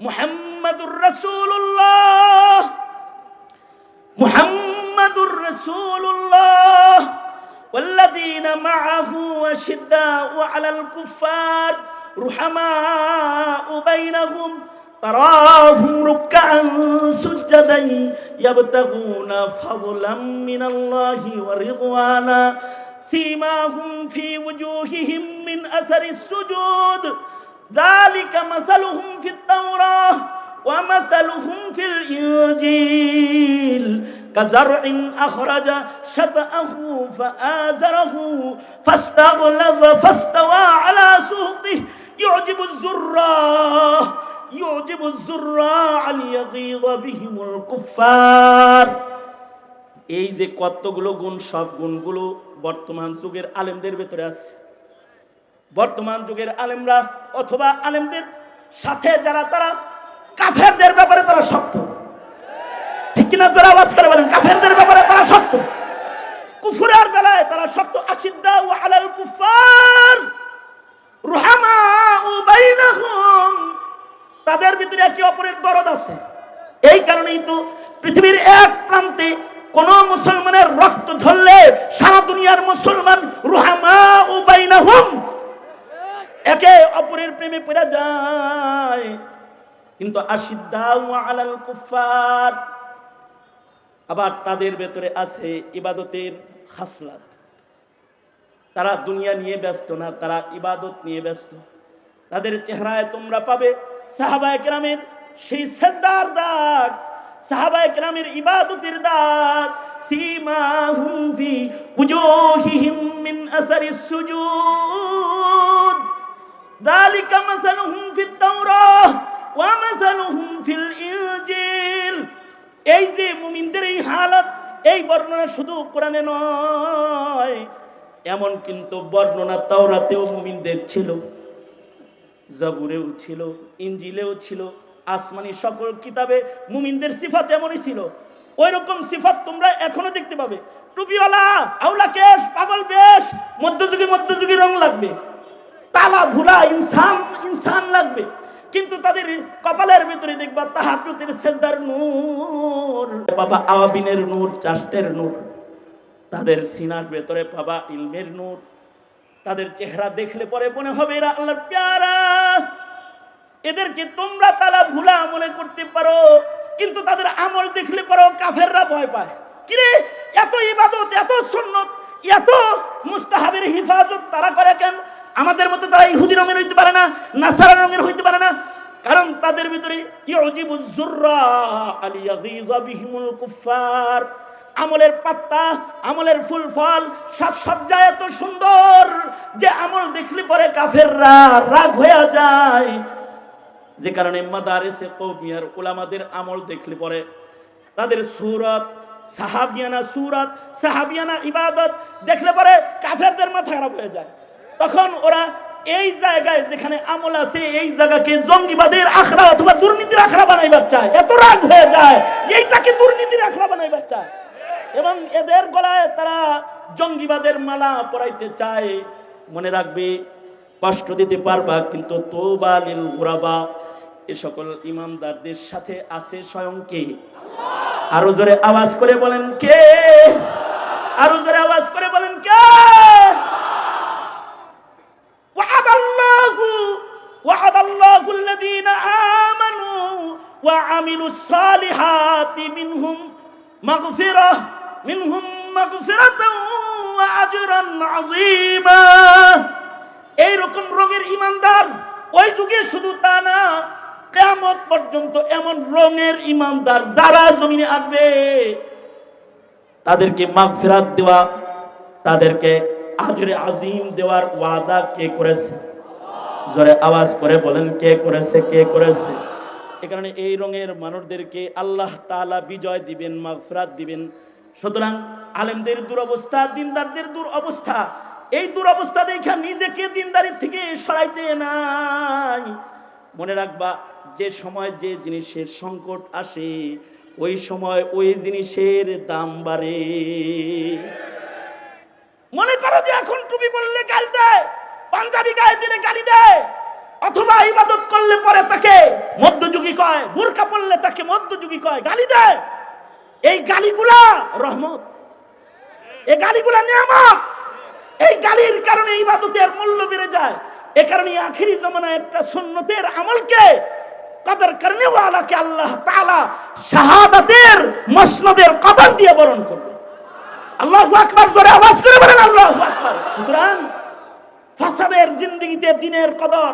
মুহাম্মাদুর রাসূলুল্লাহ, মুহাম্মাদুর রাসূলুল্লাহ ওয়াল্লাযীনা মাআহু আশিদ্দাউ আলাল কুফফার রুহামাউ বাইনাহুম তারাহুম রুকআন সুজদান ইয়াবতাগুনা ফাযলাম মিনাল্লাহি ওয়া রিদওয়ানা সীমাহুম ফি ওয়ুজুহিহিম মিন আসারিস সুজুদ যালিকা মাসালুহুম ফিত তাওরাহ ওয়া মাসালুহুম ফিল ইনজিল কাযারইন আখরাজা শাতআহু ফাআযারাহু ফাস্তাগলাযা ফাস্তাওয়া আলা সুকিহি ইউজিবুজ যুররা লিয়াগীযা বিহিমুল কুফফার। এই যে কতগুলো গুণ, সব গুণগুলো বর্তমান যুগের আলেমদের ভেতরে আছে। বর্তমান যুগের আলেমরা অথবা আলেমদের সাথে যারা, তারা কাফেরদের ব্যাপারে তারা শক্ত, ঠিক কিনা? যারা আওয়াজ করে বলেন, কাফেরদের ব্যাপারে তারা শক্ত, কুফরের বেলায় তারা শক্ত। আশিদ্দাউ আলাল কুফফার রুহামাউ বাইনাহুম, তাদের ভিতরে একে অপরের দরদ আছে। এই কারণেই তো পৃথিবীর এক প্রান্তে কোন মুসলমানের রক্ত ঝরলে সারা দুনিয়ার মুসলমান রুহামাউ বাইনাহুম, একে অপরের প্রেমে পড়ে যায়। কিন্তু আশিদ্দাউ আলাল কুফফার, আবার তাদের ভেতরে আছে ইবাদতের খাসলাত। তারা দুনিয়া নিয়ে ব্যস্ত না, তারা ইবাদত নিয়ে ব্যস্ত। তাদের চেহারায় তোমরা পাবে সাহাবায়ে কেরামের সেই সেজদার দাগ, সাহাবায়ে কেরামের ইবাদতের দাগ। সীমাহুম ফি উজুহিহিম মিন আসারিস সুজুদ যালিকা মাসালুহুম ফিত তাওরাহ ওয়া মাসালুহুম ফিল ইনজিল। এই যে মুমিনদের এই হালত, এই বর্ণনা শুধু কোরআনে নয়, এমন কিন্তু বর্ণনা তাওরাতেও মুমিনদের ছিল, জাবুরেও ছিল, ইনজিলেও ছিল, আসমানি সকল কিতাবে মুমিনদের সিফাত এমনই ছিল। ওই রকম সিফাত তোমরা এখনো দেখতে পাবে। টুপিওয়ালা, আউলা কেশ, পাগল বেশ, মধ্যযুগী রং লাগবে, তালা ভুলা ইনসান লাগবে, কিন্তু তাদের কপালের ভিতরে দেখবা তাহাজ্জুদের সেজদার নূর পাবা, আওয়াবিনের নূর, চাশতের নূর। তাদের সিনার ভেতরে পাবা ইলমের নূর। তাদের চেহারা দেখলে পরে মনে হবে এরা আল্লাহর প্যারা। এদেরকে তোমরা তালা ভুলা মনে করতে পারো, কিন্তু তাদের আমল দেখলে পরেও কাফেররা ভয় পায়। কিরে, এত ইবাদত, এত সুন্নত, এত মুস্তাহাবের হিফাজত তারা করে কেন? আমাদের মতো তারা ইহুদি রঙের হইতে পারে না, নাসারা রঙের হইতে পারে না। কারণ তাদের ভিতরে ইউজিবুজ যুররা লিয়াগীযা বিহিমুল কুফফার। আমলের পাত্তা, আমলের ফুল ফল, সাজসজ্জা এত সুন্দর যে আমল দেখলে পরে কাফেররা রাগ হয়ে যায়। যে কারণে মাদারিসে কওমিয়ার উলামাদের আমল দেখলে পরে তাদের সূরত, সাহাবিয়ানা সূরত, সাহাবিয়ানা ইবাদত দেখলে পরে কাফেরদের মাথা খারাপ হয়ে যায়। তখন ওরা এই জায়গায় যেখানে আমল আছে, এই জায়গাকে জঙ্গিবাদের আখড়া অথবা দুর্নীতির আখড়া বানাইবার চায়। এত রাগ হয়ে যায় যে এইটাকে দুর্নীতির আখড়া বানাইবার চায়, এবং এদের গলায় তারা জঙ্গিবাদের মালা পরাইতে চায়। মনে রাখবে, কষ্ট দিতে পারবা, কিন্তু তওবা লিল গুরাবা, এ সকল ইমানদারদের সাথে আছে স্বয়ং কে? আরো জোরে আওয়াজ করে বলেন কে? আরো জোরে আওয়াজ করে বলেন কে? ওয়া'দাল্লাহু আল্লাযীনা আমানু ওয়া আমিলুস সালিহাতি মিনহুম মাগফিরাতাও ওয়া আজরান আযীমা। এইরকম রঙের ইমানদার ওই যুগে শুধু তা না, কিয়ামত পর্যন্ত এমন রঙের ইমানদার যারা জমিনে আসবে, তাদেরকে মাগফিরাত দেওয়া, তাদেরকে আজরে আজিম দেওয়ার ওয়াদা কে করেছে? জোরে আওয়াজ করে বলেন কে করেছে? কে করেছে? এই কারণে এই রঙের মানুষদেরকে আল্লাহ তাআলা বিজয় দিবেন, মাগফিরাত দিবেন। সুতরাং আলেমদের দুরবস্থা, দিনদারদের দুরবস্থা, এই দুরবস্থা দেখে নিজেকে দিনদারির থেকে সরাইতে নাই। মনে রাখবা, যে সময় যে জিনিসের সংকট আসে, ওই সময় ওই জিনিসের দাম বাড়ে। মনে করো যে এখন টুপি পরলে গালি দেয়, পাঞ্জাবি গায়ে দিলে গালি দেয়, অথবা ইবাদত করলে পরে তাকে মধ্যযুগী কয়, বোরকা পরলে তাকে মধ্যযুগী কয়, গালি দেয়। এই গালিগুলা রহমত, এই গালিগুলা নিয়ামত। এই গালির কারণে ইবাদতের মূল্য বেড়ে যায়। এ কারণে আখিরি জামানায় একটা সুন্নতের আমলকে কদর করনে ওয়ালাকে আল্লাহ তাআলা শাহাদাতের মসনদের কদর দিয়ে বরণ করবে। আল্লাহু আকবার, জোরে আওয়াজ করে বলেন আল্লাহু আকবার। সুতরাং ফাসাদের জিন্দেগিতে দিনের কদর,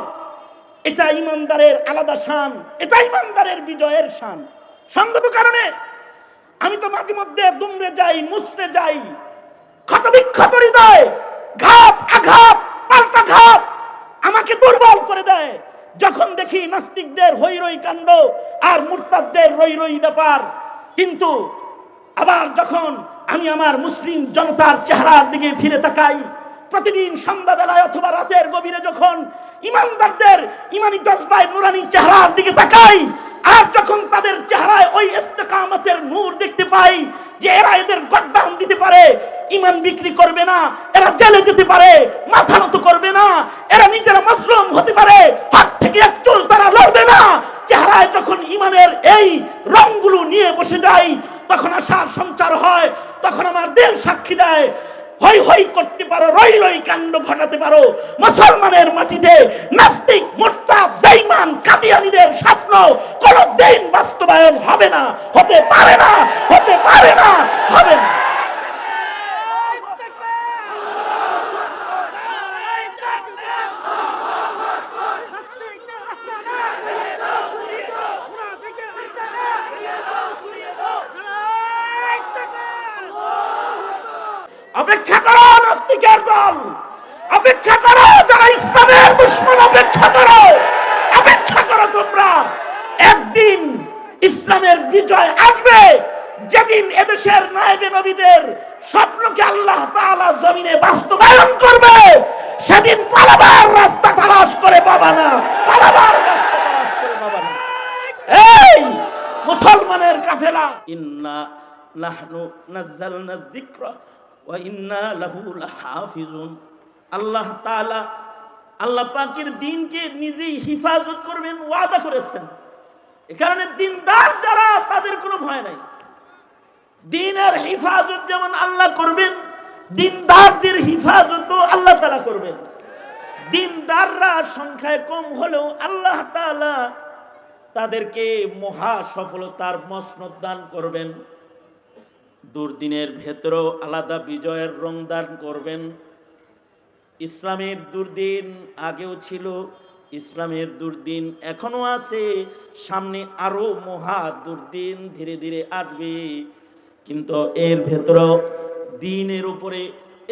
এটা ইমানদারের আলাদা শান, এটা ইমানদারের বিজয়ের শান। সঙ্গত কারণে আমি তো মাঝে মধ্যে দুমড়ে যাই, মুছড়ে যাই, ক্ষতবিক্ষত হৃদয়, ঘাত আঘাত পাল্টা ঘাত আমাকে দুর্বল করে দেয় যখন দেখি নাস্তিকদের হৈ রই কাণ্ড আর মুরতাদদের রই রই ব্যাপার। কিন্তু আবার যখন আমি আমার মুসলিম জনতার চেহারার দিকে ফিরে তাকাই, প্রতিদিন সন্ধ্যাবেলায় অথবা রাতের গভীরে যখন ইমানদারদের ইমানি জজবায় নুরানি চেহারার দিকে তাকাই, আর যখন তাদের চেহারায় ওই ইস্তেকামতের নূর দেখতে পাই যে এরা এদের গদ্দান দিতে পারে, ইমান বিক্রি করবে না, এরা জেলে যেতে পারে, মাথা নত করবে না, এরা নিজেরা মাজলুম হতে পারে, হাত থেকে এক চুল তারা লড়বে না, চেহারায় যখন ইমানের এই রংগুলো নিয়ে বসে যাই, তখন আশার সঞ্চার হয়। তখন আমার দিল সাক্ষী দেয়, হই হই করতে পারো, রই রই কাণ্ড ঘটাতে পারো, মুসলমানের মাটিতে নাস্তিক মুরতাদ বেঈমান কাদিয়ানীদের স্বপ্ন কোনদিন বাস্তবায়ন হবে না, হতে পারে না, হতে পারে না, হবে না। অপেক্ষা করো নাস্তিকের দল, অপেক্ষা করো যারা ইসলামের দুশমন, অপেক্ষা করো, অপেক্ষা করো। তোমরা একদিন ইসলামের বিজয় আসবে, যেদিন এদেশের নায়েবে নবীদের স্বপ্নকে আল্লাহ তাআলা জমিনে বাস্তবায়ন করবে। সেদিন পালাবার রাস্তা তালাশ করে পাবা না, পালাবার রাস্তা তালাশ করে পাবা না। এই মুসলমানের কাফেলা, ইন্না নাহনু নাযালনা যিকরা ওয়া ইন্না লাহু লাহাফিজুন। আল্লাহ তাআলা আল্লাহ পাকের দ্বীনকে নিজেই হিফাজত করবেন, ওয়াদা করেছেন। এ কারণে দ্বীনদার যারা, তাদের কোনো ভয় নাই। দ্বীনের হিফাজত যেমন আল্লাহ করবেন, দ্বীনদারদের হিফাজতও আল্লাহ তাআলা করবেন। দ্বীনদাররা সংখ্যায় কম হলেও আল্লাহ তাআলা তাদেরকে মহা সফলতার মসনদ দান করবেন। দুর্দিনের ভেতরেও আলাদা বিজয়ের রং দান করবেন। ইসলামের দুর্দিন আগেও ছিল, ইসলামের দুর্দিন এখনো আছে, সামনে আরো মহা দুর্দিন ধীরে ধীরে আসবে। কিন্তু এর ভেতরেও দ্বীনের উপরে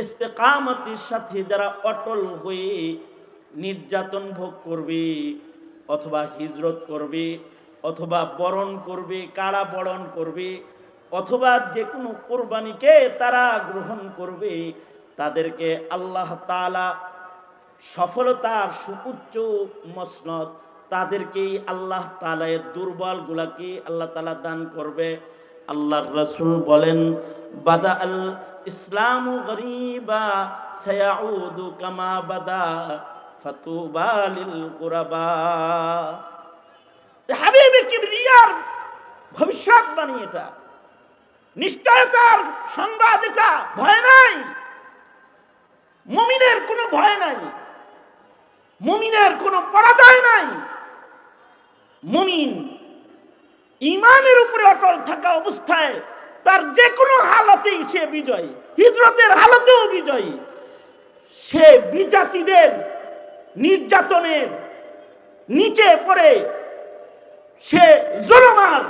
ইস্তেকামতের সাথে যারা অটল হয়ে নির্যাতন ভোগ করবে, অথবা হিজরত করবে, অথবা বরণ করবে, কারা বরণ করবে, অথবা যে কোনো কোরবানিকে তারা গ্রহণ করবে, তাদেরকে আল্লাহ তাআলা সফলতার সুউচ্চ মসনদ, তাদেরকেই আল্লাহ তাআলা দুর্বল গুলাকে আল্লাহ তাআলা দান করবে। আল্লাহর রাসূল বলেন, বাদা আল ইসলামু গরীবা সায়াউদু কামা বাদা ফাতুবা লিল কুরাবা। হাবিবে কিবরিয়ার ভবিষ্যৎবাণী এটা, নিশ্চয়তার সংবাদ এটা। ভয় নাই, মুমিনের কোনো ভয় নাই, মুমিনের কোনো পরাজয় নাই। মুমিন ঈমানের উপরে অটল থাকা অবস্থায় তার যে কোনো হালতেই সে বিজয়ী, হিজরতের হালতেও বিজয়ী। সে বিজাতিদের নির্যাতনের নিচে পড়ে সে জুলুমার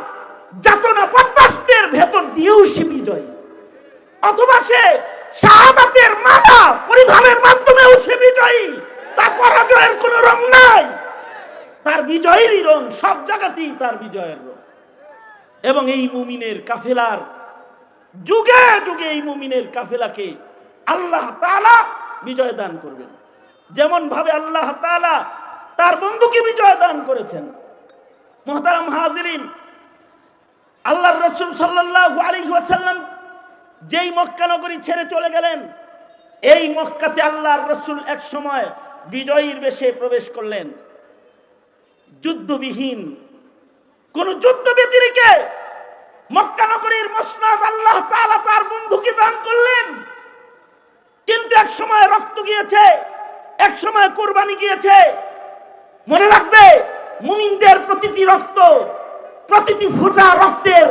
যাতনা বরদাস্তের ভেতর দিয়েও সে বিজয়ী, অথবা সে শাহাদাতের মালা পরিধানের মাধ্যমেও সে বিজয়ী। তার পরাজয়ের কোনো রং নাই, তার বিজয়েরই রং, সব জায়গাতেই তার বিজয়ের রং। এবং এই মুমিনের কাফেলার যুগে যুগে এই মুমিনের কাফেলাকে আল্লাহ তাআলা বিজয় দান করবেন, যেমন ভাবে আল্লাহ তাআলা তার বন্ধুকে বিজয় দান করেছেন। মুহতারাম হাজিরিন, আল্লাহর রাসূল সাল্লাল্লাহু আলাইহি ওয়াসাল্লাম যেই মক্কা নগরী ছেড়ে চলে গেলেন, এই মক্কাতে আল্লাহর রাসূল এক সময় বিজয়ীর বেশে প্রবেশ করলেন। যুদ্ধবিহীন কোন যুদ্ধ ব্যতিরেকে মক্কা নগরীর মসনদ আল্লাহ তাআলা তার বন্ধুকে দান করলেন। কিন্তু এক সময় রক্ত গিয়েছে, এক সময় কুরবানি গিয়েছে। মনে রাখবে, মুমিনদের প্রতিটি রক্ত, প্রতিটি ফোঁটা রক্তের,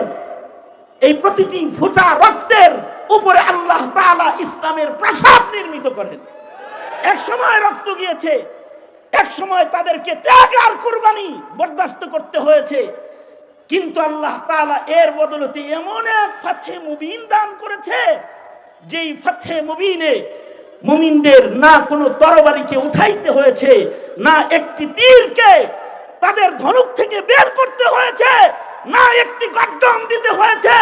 এই প্রতিটি ফোঁটা রক্তের উপরে আল্লাহ তাআলা ইসলামের প্রাসাদ নির্মিত করেন। এক সময় রক্ত গিয়েছে, এক সময় তাদেরকে ত্যাগ আর কুরবানি বরদাস্ত করতে হয়েছে, কিন্তু আল্লাহ তাআলা এর বদলতে এমন এক ফাতহে মুবিন দান করেছে, যেই ফাতহে মুবিনে মুমিনদের না কোনো তরবারিকে উঠাইতে হয়েছে, না একটি তীরকে তাদের ধনুক থেকে বের করতে হয়েছে, না একটি গর্জন দিতে হয়েছে।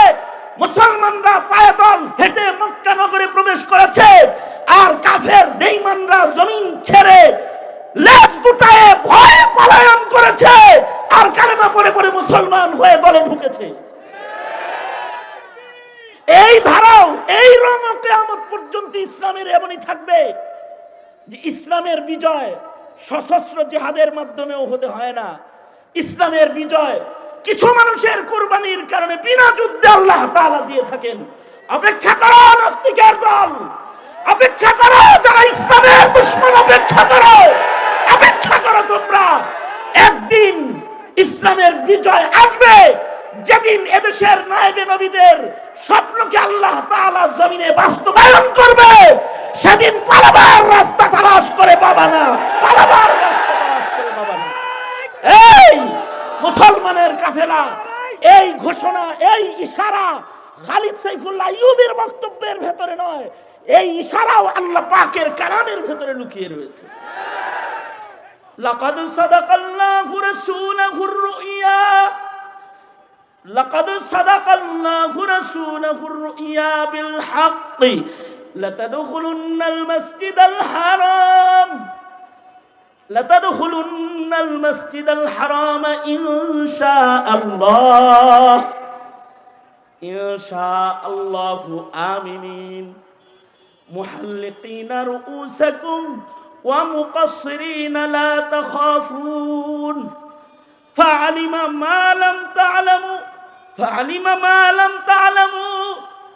মুসলমানরা পায়দল হেঁটে মক্কা নগরে প্রবেশ করেছে, আর কাফের বেঈমানরা জমিন ছেড়ে লেজ গুটায়ে ভয়ে পলায়ন করেছে, আর কালেমা পড়ে পড়ে মুসলমান হয়ে দলে ঢুকেছে। এই ধারাও, এই রঙও কিয়ামত পর্যন্ত ইসলামের এমনই থাকবে যে ইসলামের বিজয় সশস্ত্র জিহাদের মাধ্যমেও হতে হয় না। ইসলামের বিজয় কিছু মানুষের কুরবানির কারণে বিনা যুদ্ধে আল্লাহ তাআলা দিয়ে থাকেন। অপেক্ষা করো নাস্তিকের দল, অপেক্ষা করো যারা ইসলামের দুশমন, অপেক্ষা করো, অপেক্ষা করো। তোমরা একদিন ইসলামের বিজয় আসবে, যেদিন এদেশের নায়েবে নবীদের স্বপ্নকে আল্লাহ তাআলা জমিনে বাস্তবায়ন করবে। সেদিন পালাবার রাস্তা তালাশ করে পাবা না, পালাবার রাস্তা তালাশ করে পাবা না। এই মুসলমানের কাফেলা, এই ঘোষণা, এই ইশারা খালিদ সাইফুল্লাহ আইয়ুবের বক্তব্যের ভেতরে নয়, এই ইশারাও আল্লাহ পাকের কালামের ভেতরে লুকিয়ে রয়েছে। লাকাদ সাদাকাল্লাহু রাসূলাহুর রুইয়া, লাকাদ সাদাকাল্লাহু রাসূলাহুর রুইয়া বিল হাক্কি লাতাদখুলুন্নাল মাসজিদাল হারাম, লাতাদখুলুন্নাল মাসজিদাল হারাম ইনশাআল্লাহ, ইনশাআল্লাহু আমিনিন মুহাল্লিকিনা রুউসাকুম ওয়া মুকাসসিরিনা লা তাখাফুন ফাআলিমা মা লাম তা'লামু, ফাআলিমা মা লাম তা'লামু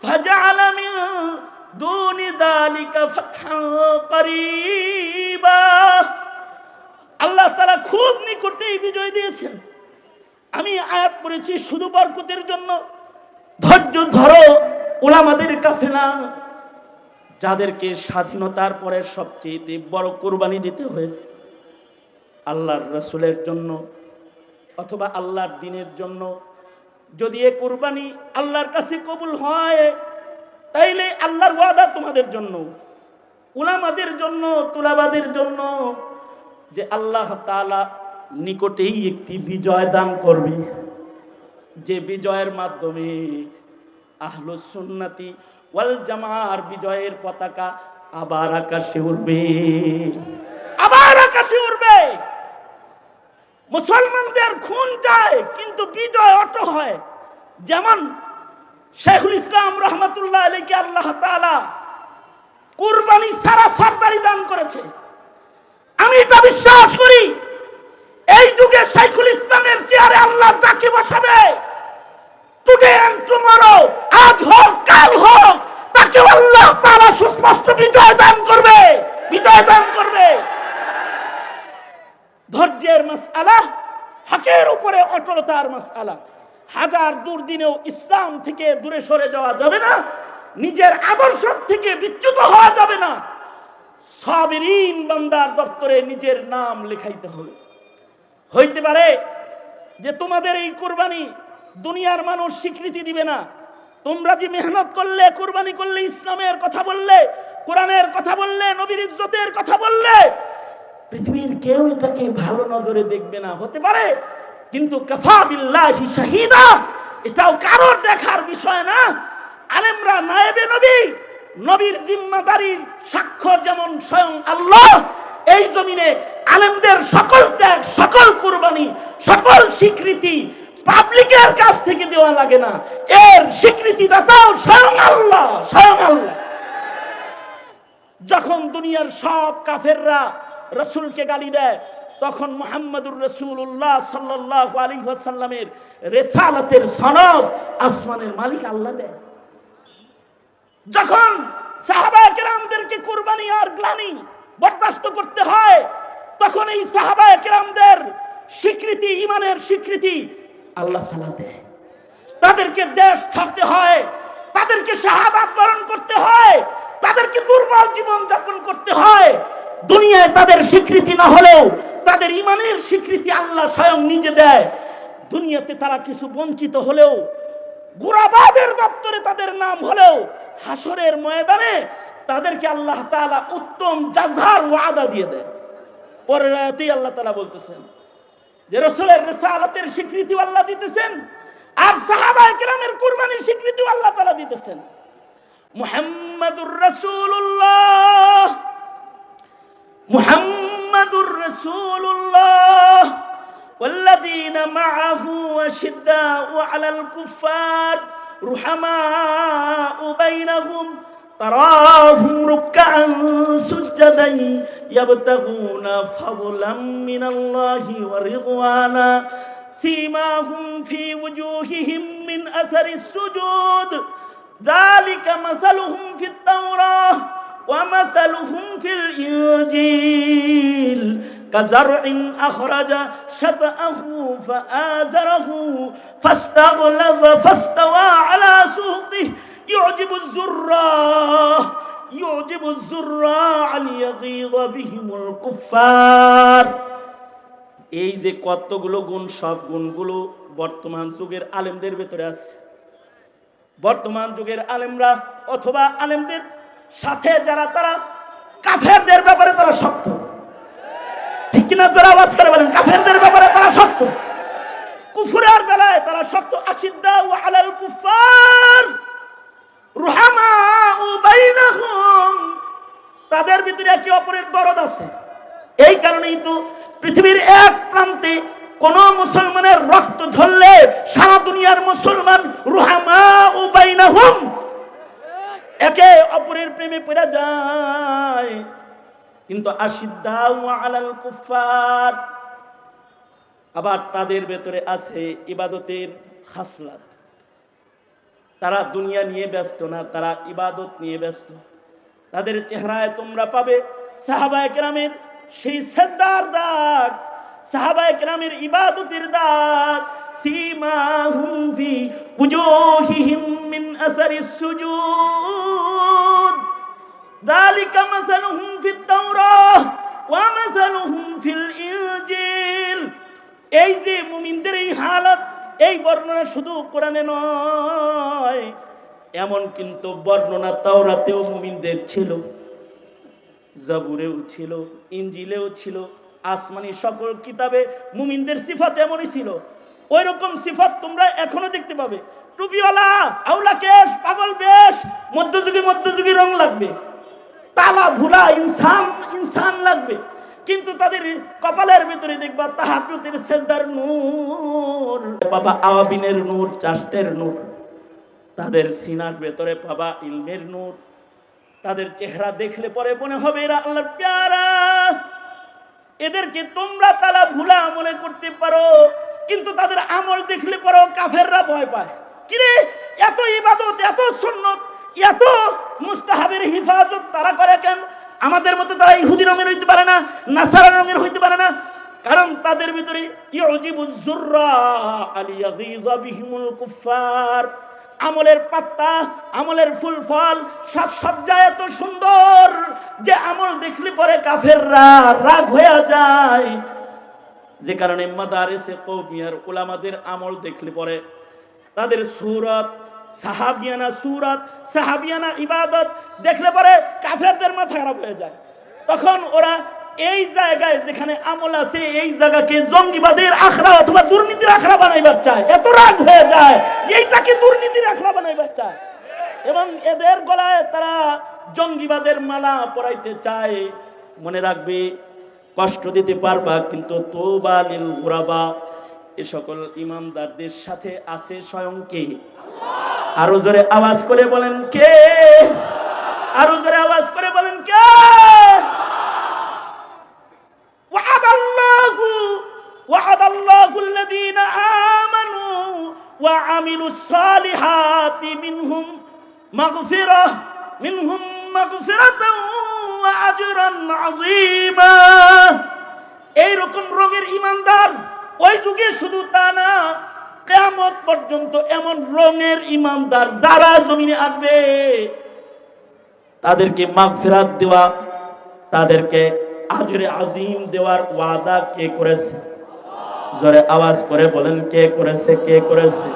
ফাজআলা মিন দুনি যালিকা ফাতহান করিবা। আল্লাহ তাআলা খুব নিকটেই বিজয় দিয়েছেন। আমি আয়াত পড়েছি শুধু বরকতের জন্য। ধৈর্য ধরো উলামাদের কাফেলা, যাদেরকে স্বাধীনতার পরে সবচেয়ে বড় কুরবানি দিতে হয়েছে আল্লাহর রাসূলের জন্য অথবা আল্লাহর দ্বীনের জন্য। যদি এই কুরবানি আল্লাহর কাছে কবুল হয়, তাইলে আল্লাহর ওয়াদা তোমাদের জন্য, উলামাদের জন্য, তুলাবাদের জন্য, যে আল্লাহ তাআলা নিকটেই একটি বিজয় দান করবে, যে বিজয়ের মাধ্যমে আহলুস সুন্নাতি ওয়াল জামাআর বিজয়ের পতাকা আবার আকাশে উড়বে, আবার আকাশে উড়বে। মুসলমানদের খুন যায় কিন্তু বিজয় অটল হয়। যেমন শেখুল ইসলাম রাহমাতুল্লাহ আলাইহি আল্লাহ তাআলা কুরবানি ছাড়া সরদারি দান করেছে। আমি এটা বিশ্বাস করি, এই যুগে শেখুল ইসলামের চেয়ারে আল্লাহ যাকে বসাবে, টুডে এন্ড টুমরো, আজ হোক কাল হোক, তাকে আল্লাহ তাআলা সুস্পষ্ট বিজয় দান করবে, বিজয় দান করবে। ধৈর্যের মাসআলা, হকের উপরে অটলতার মাসআলা। হাজার দুর্দিনেও ইসলাম থেকে দূরে সরে যাওয়া যাবে না, নিজের আদর্শ থেকে বিচ্যুত হওয়া যাবে না। সাবিরিন বান্দার দপ্তরে নিজের নাম লেখাইতে হবে। হইতে পারে যে তোমাদের এই কুরবানি দুনিয়ার মানুষ স্বীকৃতি দিবে না। তোমরা যে মেহনত করলে, কুরবানি করলে, ইসলামের কথা বললে, কোরআনের কথা বললে, নবীর ইজ্জতের কথা বললে, পৃথিবীর কেউ এটাকে ভালো নজরে দেখবে না, হতে পারে। কিন্তু কাফা বিল্লাহি শাহিদা, এটাও কারোর দেখার বিষয় না। আলেমরা নায়েবে নবী, নবীর জিম্মাদারির সাক্ষ্য যেমন স্বয়ং আল্লাহ। এই জমিনে আলেমদের সকল ত্যাগ, সকল কুরবানি, সকল স্বীকৃতি পাবলিকের কাছ থেকে দেওয়া লাগে না, এর স্বীকৃতিদাতাও স্বয়ং আল্লাহ, স্বয়ং আল্লাহ। যখন দুনিয়ার সব কাফেররা রাসূলকে গালি দেয়, তখন মুহাম্মদুর রাসূলুল্লাহ সাল্লাল্লাহু আলাইহি ওয়াসাল্লামের রিসালাতের সনদ আসমানের মালিক আল্লাহ দেয়। যখন সাহাবায়ে কেরামদেরকে কুরবানি আর গ্লানি বরদাস্ত করতে হয়, তখন এই সাহাবায়ে কেরামদের স্বীকৃতি, ঈমানের স্বীকৃতি আল্লাহ তাআলা দেয়। তাদেরকে দেশ ছাড়তে হয়, তাদেরকে শাহাদাত বরণ করতে হয়, তাদেরকে দুর্বল জীবন যাপন করতে হয়। দুনিয়ায় তাদের স্বীকৃতি না হলেও তাদের ঈমানের স্বীকৃতি আল্লাহ স্বয়ং নিজে দেয়। দুনিয়াতে তারা কিছু বঞ্চিত হলেও, গুরাবাদের দপ্তরে তাদের নাম হলেও, হাসরের ময়দানে তাদেরকে আল্লাহ তাআলা উত্তম জাযার ওয়াদা দিয়ে দেয়। পরের আয়াতেই আল্লাহ তাআলা বলতেছেন যে রাসূলের রিসালাতের স্বীকৃতি আল্লাহ দিতেছেন, আর সাহাবায়ে কেরামের কুরবানির স্বীকৃতি আল্লাহ তাআলা দিতেছেন। মুহাম্মাদুর রাসূলুল্লাহ, মুহাম্মাদুর রাসূলুল্লাহ والذين معه أشداء على الكفار رحماء بينهم تراهم ركعا سجدا يبتغون فضلا من الله ورضوانا سيماهم في وجوههم من أثر السجود ذلك مثلهم في التوراة ومثلهم في الإنجيل كزرع أخرج شطأه فآزره فاستغلظ فاستوى على سوقه يعجب الزراع ليغيظ بهم الكفار। এই যে কতগুলো গুণ, সব গুণগুলো বর্তমান যুগের আলেমদের ভেতরে আছে। বর্তমান যুগের আলেমরা অথবা আলেমদের সাথে যারা, তারা কাফেরদের ব্যাপারে তারা শক্ত, ঠিক কিনা? যারা আওয়াজ করে বলেন, কাফেরদের ব্যাপারে তারা শক্ত, কুফরের বেলায় তারা শক্ত। আশিদ্দাউ আলাল কুফার রুহামাউ বাইনাহুম, তাদের ভিতরে একে অপরের দরদ আছে। এই কারণেই তো পৃথিবীর এক প্রান্তে কোন মুসলমানের রক্ত ঝরলে সারা দুনিয়ার মুসলমান রুহামাউ বাইনাহুম, একে অপরের প্রেমে পড়ে যায়। কিন্তু আশিদ্দাউ আলাল কুফার, আবার তাদের ভেতরে আছে ইবাদতের খাসলাত। তারা দুনিয়া নিয়ে ব্যস্ত না, তারা ইবাদত নিয়ে ব্যস্ত। তাদের চেহারায় তোমরা পাবে সাহাবায়ে কেরামের সেই সিজদার দাগ, সাহাবায়ে কেরামের ইবাদতের দাগ। সীমাহুম ফি উজুহিহিম মিন আসারিস সুজুদ যালিকা মাসালুহুম ফিত তাওরাহ ওয়া মাসালুহুম ফিল ইনজিল। এই যে মুমিনদের এই হালত, এই বর্ণনা শুধু কোরআনে নয়, এমন কিন্তু বর্ণনা তাওরাতেও মুমিনদের ছিল, জাবুরেও ছিল, ইনজিলেও ছিল, আসমানি সকল কিতাবে মুমিনদের সিফাত এমনই ছিল। ওই রকম সিফাত তোমরা এখনো দেখতে পাবে। টুপিওয়ালা, আউলা কেশ, পাগল বেশ, মধ্যযুগী রং লাগবে, তালা ভুলা ইনসান লাগবে, কিন্তু তাদের কপালের ভিতরে দেখবা তাহাজ্জুদের সেজদার নূর, বাবা আওয়াবিনের নূর, চাষতের নূর। তাদের সিনার ভেতরে পাবা ইলমের নূর। তাদের চেহারা দেখলে পরে মনে হবে এরা আল্লাহর প্যারা। এদেরকে তোমরা তালা ভুলা মনে করতে পারো, কিন্তু তাদের আমল দেখলে পরেও কাফেররা ভয় পায়। কিরে, এত ইবাদত, এত সুন্নত, এত মুস্তাহাবের হিফাজত তারা করে কেন? আমাদের মতো তারা ইহুদি রঙের হইতে পারে না, নাসারা রঙের হইতে পারে না। কারণ তাদের ভিতরে ইউজিবুজ যুররা আলিয়াযিযা বিহিমুল কুফার, আমলের পাত্তা, আমলের ফুল ফল, সাজসজ্জা এত সুন্দর যে আমল দেখলে পরে কাফেররা রাগ হয়ে যায়। যে কারণে মাদারিসে কওমিয়ার উলামাদের আমল দেখলে পরে তাদের সূরত, সাহাবিয়ানা সূরত, সাহাবিয়ানা ইবাদত দেখলে পরে কাফেরদের মাথা খারাপ হয়ে যায়। তখন ওরা এই জায়গায় যেখানে আমল আছে এই জায়গাকে জঙ্গিবাদের আখড়া অথবা দুর্নীতির আখড়া বানাইবার চায়। এত রাগ হয়ে যায় যে এইটাকে দুর্নীতির আখড়া বানাইবার চায়, এবং এদের গলায় তারা জঙ্গিবাদের মালা পরাইতে চায়। মনে রাখবে, কষ্ট দিতে পারবা, কিন্তু তওবা লিল গুরাবা, এ সকল ইমানদারদের সাথে আছে স্বয়ং কে? আরো জোরে আওয়াজ করে বলেন কে? আরো জোরে আওয়াজ করে বলেন কে? وعد الله ওয়া আমিলুস সালিহাতি মিনহুম মাগফিরাতান ওয়া আজরান আযীমা। এইরকম রঙের ঈমানদার ওই যুগে শুধু তা না, কিয়ামত পর্যন্ত এমন রঙের ঈমানদার যারা জমিনে আসবে তাদেরকে মাগফিরাত দেওয়া, তাদেরকে আজরে আজিম দেওয়ার ওয়াদা কে করেছে? জোরে আওয়াজ করে বলেন, কে করেছে? কে করেছে?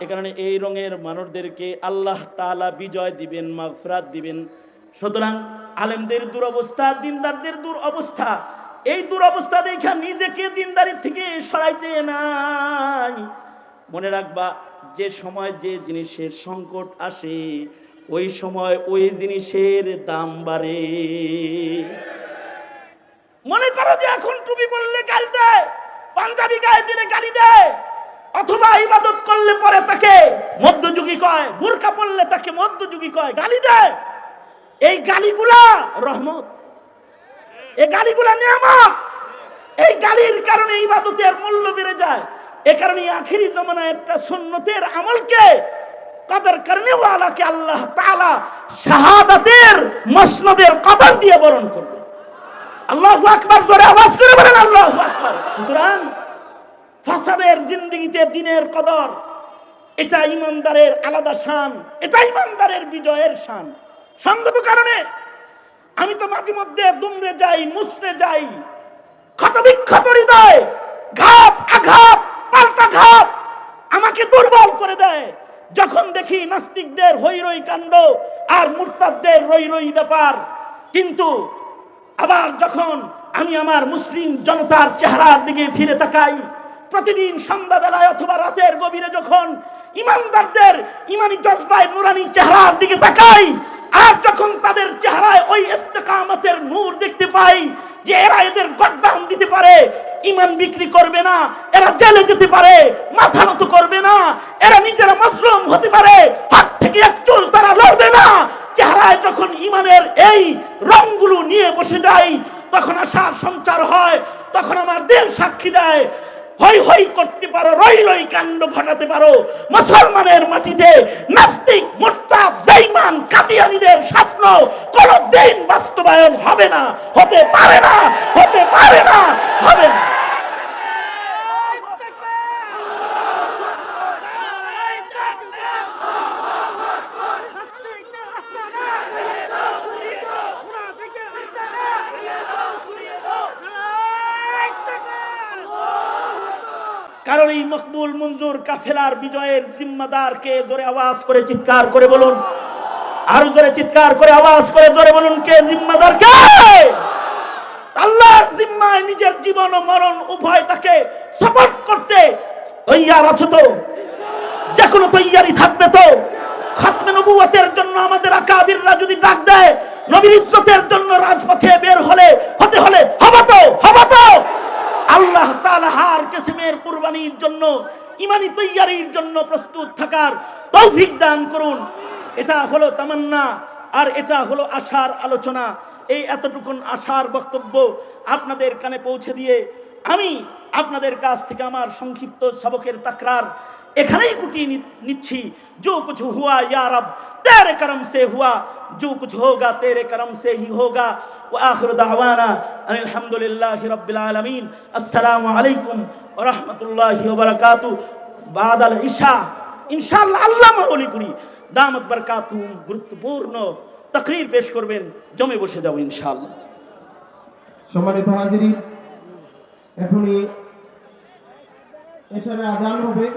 এ কারণে এই রঙের মানুষদেরকে আল্লাহ তাআলা বিজয় দিবেন, মাগফিরাত দিবেন। সুতরাং আলেমদের দুরবস্থা, দিনদারদের দুরবস্থা, এই দুরবস্থা দেখা নিজেকে দিনদারি থেকে সরাইতে নাই। মনে রাখবা, যে সময় যে জিনিসের সংকট আসে ওই সময় ওই জিনিসের দাম বাড়ে। মনে করো যে এখন টুপি পরলে গালি দেয়, পাঞ্জাবি গায়ে দিলে গালি দেয়, অথবা ইবাদত করলে পরে তাকে মধ্যযুগী কয়, বুরকা পরলে তাকে মধ্যযুগী কয়, গালি দেয়। এই গালিগুলা রহমত, এই গালিগুলা নিয়ামত। এই গালির কারণে ইবাদতের মূল্য বেড়ে যায়। এ কারণে আখিরি জামানায় একটা সুন্নতের আমলকে কদর করনে ওয়ালাকে আল্লাহ তাআলা শাহাদাতের মসনদের কদর দিয়ে বরণ করবে। আল্লাহু আকবার, জোরে আওয়াজ করে বলেন আল্লাহু আকবার। সুতরাং ফাসাদের জিন্দেগিতে দিনের কদর, এটা ইমানদারের আলাদা শান, এটা ইমানদারের বিজয়ের শান। সঙ্গত কারণে আমি তো মাঝে মধ্যে দুমড়ে যাই, মুচড়ে যাই, ক্ষতবিক্ষত হৃদয়, ঘাত আঘাত পাল্টা ঘাত আমাকে দুর্বল করে দেয় যখন দেখি নাস্তিকদের হৈরৈ কাণ্ড আর মুরতাদদের রৈ ব্যাপার। কিন্তু আবার যখন আমি আমার মুসলিম জনতার চেহারার দিকে ফিরে তাকাই, প্রতিদিন সন্ধ্যাবেলায় অথবা রাতের গভীরে যখন ইমানদারদের ইমানি জজবায় নুরানি চেহারার দিকে তাকাই, আর যখন তাদের চেহারায় ওই ইস্তেকামতের নূর দেখতে পাই যে এরা এদের গর্দান দিতে পারে, ইমান বিক্রি করবে না, এরা জেলে যেতে পারে, মাথা নত করবে না, এরা নিজেরা মাজলুম হতে পারে, হাত থেকে এক চুল তারা লড়বে না, চেহারায় যখন ইমানের এই রংগুলো নিয়ে বসে যাই, তখন আশার সঞ্চার হয়। তখন আমার দিল সাক্ষী দেয়, হই হই করতে পারো, রই কাণ্ড ঘটাতে পারো, মুসলমানের মাটিতে নাস্তিক মুরতাদ বেঈমান কাদিয়ানীদের স্বপ্ন কোনদিন বাস্তবায়ন হবে না, হতে পারে না, হতে পারে না, হবে না। কারণ এই মকবুল মঞ্জুর কাফেলার বিজয়ের জিম্মাদার কে? জোরে আওয়াজ করে চিৎকার করে বলুন, আরো জোরে চিৎকার করে আওয়াজ করে জোরে বলুন, কে জিম্মাদার? কে? আল্লাহর জিম্মায় নিজের জীবন ও মরণ উভয়টাকে সাপোর্ট করতে তৈয়ার আছো তো? যে কোনো তৈয়ারি থাকবে তো? খাতমে নবুয়তের জন্য আমাদের আকাবিররা যদি ডাক দেয়, নবীর ইজ্জতের জন্য রাজপথে বের হতে হলে হবে তো, হবে তো? আল্লাহ তাআলা হার কিসমের কুরবানির জন্য, ইমানি তৈয়ারির জন্য প্রস্তুত থাকার তৌফিক দান করুন। এটা হলো তামান্না, আর এটা হলো আশার আলোচনা। এই এতটুকুন আশার বক্তব্য আপনাদের কানে পৌঁছে দিয়ে আমি আপনাদের কাছ থেকে আমার সংক্ষিপ্ত সবকের তাকরার এখানেই গুটিয়ে নিচ্ছি। जो कुछ हुआ या रब तेरे करम से हुआ, जो कुछ होगा तेरे करम से ही होगा। व आखिर दावाना अल्हम्दुलिल्लाहि रब्बिल आलमीन। अस्सलामु अलैकुम व रहमतुल्लाहि व बरकातुहू। बाद अल इशा इंशाअल्लाह আল্লাহ মাওলিপুরি দামত বরকাতুহুম গুরুত্বপূর্ণ তাকরীর পেশ করবেন। জমে বসে যাব ইনশাআল্লাহ। সম্মানিত হাজিরিন, এখনই এশারে আযান হবে।